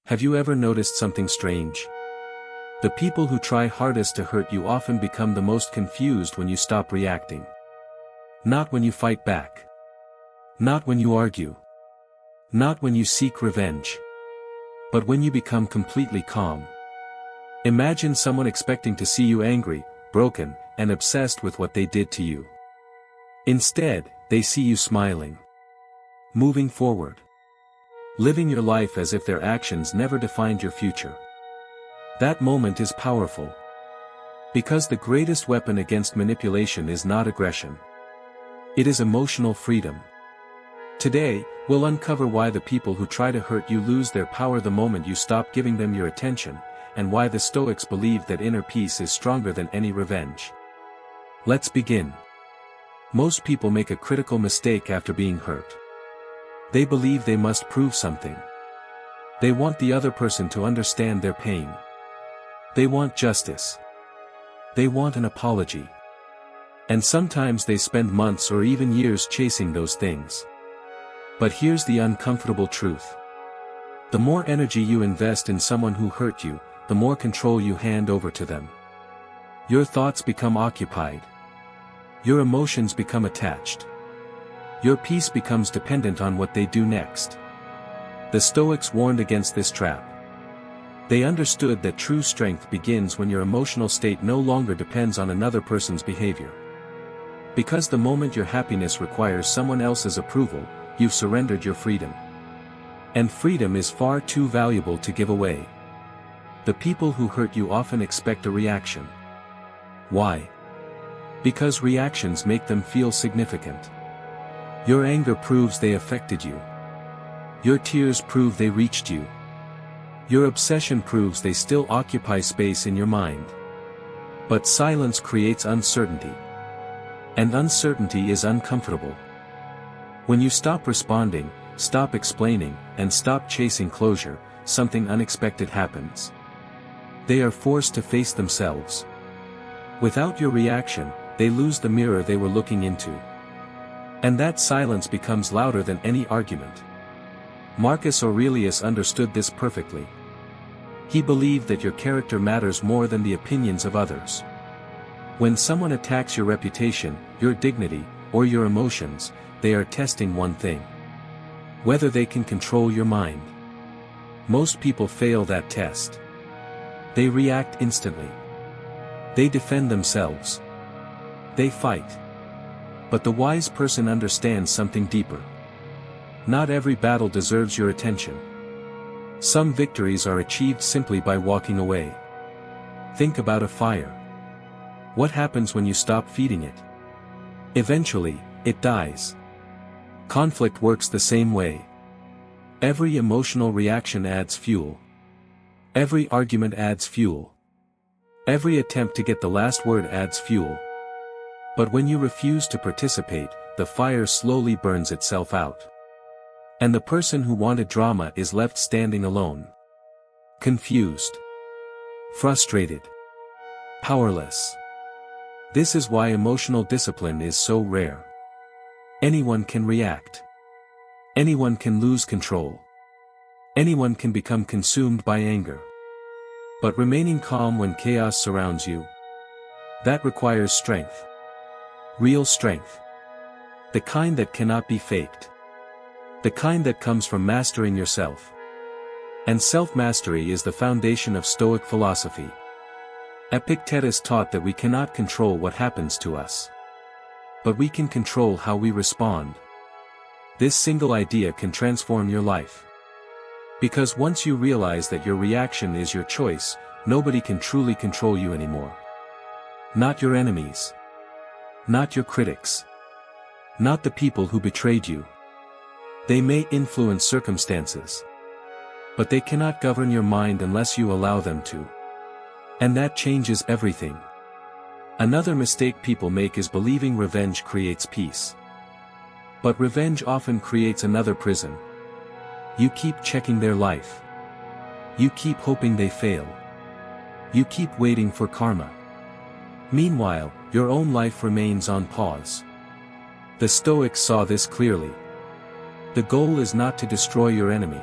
Have you ever noticed something strange? The people who try hardest to hurt you often become the most confused when you stop reacting. Not when you fight back. Not when you argue. Not when you seek revenge. But when you become completely calm. Imagine someone expecting to see you angry, broken, and obsessed with what they did to you. Instead, they see you smiling. Moving forward. Living your life as if their actions never defined your future. That moment is powerful. Because the greatest weapon against manipulation is not aggression. It is emotional freedom. Today, we'll uncover why the people who try to hurt you lose their power the moment you stop giving them your attention, and why the Stoics believe that inner peace is stronger than any revenge. Let's begin. Most people make a critical mistake after being hurt. They believe they must prove something. They want the other person to understand their pain. They want justice. They want an apology. And sometimes they spend months or even years chasing those things. But here's the uncomfortable truth. The more energy you invest in someone who hurt you, the more control you hand over to them. Your thoughts become occupied. Your emotions become attached. Your peace becomes dependent on what they do next. The Stoics warned against this trap. They understood that true strength begins when your emotional state no longer depends on another person's behavior. Because the moment your happiness requires someone else's approval, you've surrendered your freedom. And freedom is far too valuable to give away. The people who hurt you often expect a reaction. Why? Because reactions make them feel significant. Your anger proves they affected you. Your tears prove they reached you. Your obsession proves they still occupy space in your mind. But silence creates uncertainty. And uncertainty is uncomfortable. When you stop responding, stop explaining, and stop chasing closure, something unexpected happens. They are forced to face themselves. Without your reaction, they lose the mirror they were looking into. And that silence becomes louder than any argument. Marcus Aurelius understood this perfectly. He believed that your character matters more than the opinions of others. When someone attacks your reputation, your dignity, or your emotions, they are testing one thing. Whether they can control your mind. Most people fail that test. They react instantly. They defend themselves. They fight. But the wise person understands something deeper. Not every battle deserves your attention. Some victories are achieved simply by walking away. Think about a fire. What happens when you stop feeding it? Eventually, it dies. Conflict works the same way. Every emotional reaction adds fuel. Every argument adds fuel. Every attempt to get the last word adds fuel. But when you refuse to participate, the fire slowly burns itself out. And the person who wanted drama is left standing alone. Confused. Frustrated. Powerless. This is why emotional discipline is so rare. Anyone can react. Anyone can lose control. Anyone can become consumed by anger. But remaining calm when chaos surrounds you, that requires strength. Real strength. The kind that cannot be faked. The kind that comes from mastering yourself. And self-mastery is the foundation of Stoic philosophy. Epictetus taught that we cannot control what happens to us. But we can control how we respond. This single idea can transform your life. Because once you realize that your reaction is your choice, nobody can truly control you anymore. Not your enemies. Not your critics. Not the people who betrayed you. They may influence circumstances. But they cannot govern your mind unless you allow them to. And that changes everything. Another mistake people make is believing revenge creates peace. But revenge often creates another prison. You keep checking their life. You keep hoping they fail. You keep waiting for karma. Meanwhile, your own life remains on pause. The Stoics saw this clearly. The goal is not to destroy your enemy.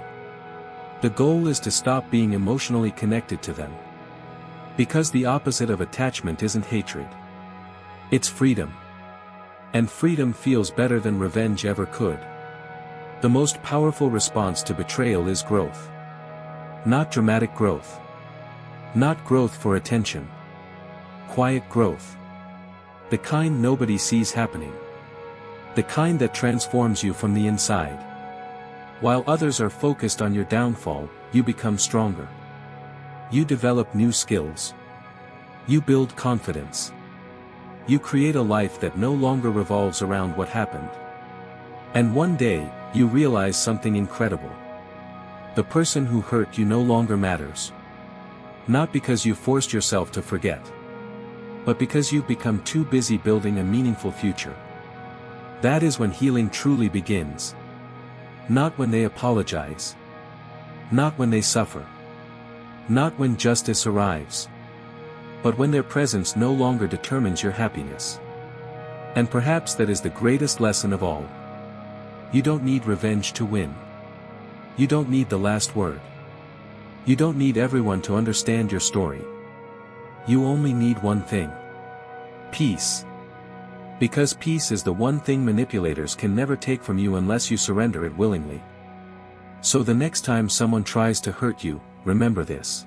The goal is to stop being emotionally connected to them. Because the opposite of attachment isn't hatred. It's freedom. And freedom feels better than revenge ever could. The most powerful response to betrayal is growth. Not dramatic growth. Not growth for attention. Quiet growth. The kind nobody sees happening. The kind that transforms you from the inside. While others are focused on your downfall, you become stronger. You develop new skills. You build confidence. You create a life that no longer revolves around what happened. And one day, you realize something incredible. The person who hurt you no longer matters. Not because you forced yourself to forget. But because you've become too busy building a meaningful future. That is when healing truly begins. Not when they apologize. Not when they suffer. Not when justice arrives. But when their presence no longer determines your happiness. And perhaps that is the greatest lesson of all. You don't need revenge to win. You don't need the last word. You don't need everyone to understand your story. You only need one thing. Peace. Because peace is the one thing manipulators can never take from you unless you surrender it willingly. So the next time someone tries to hurt you, remember this.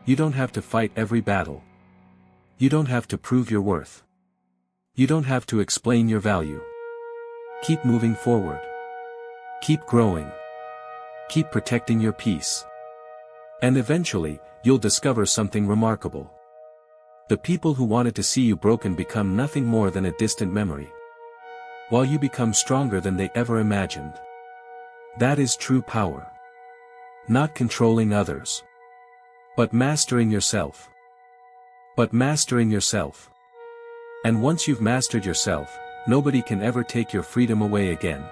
You don't have to fight every battle. You don't have to prove your worth. You don't have to explain your value. Keep moving forward. Keep growing. Keep protecting your peace. And eventually, you'll discover something remarkable. The people who wanted to see you broken become nothing more than a distant memory. While you become stronger than they ever imagined. That is true power. Not controlling others. But mastering yourself. But mastering yourself. And once you've mastered yourself, nobody can ever take your freedom away again.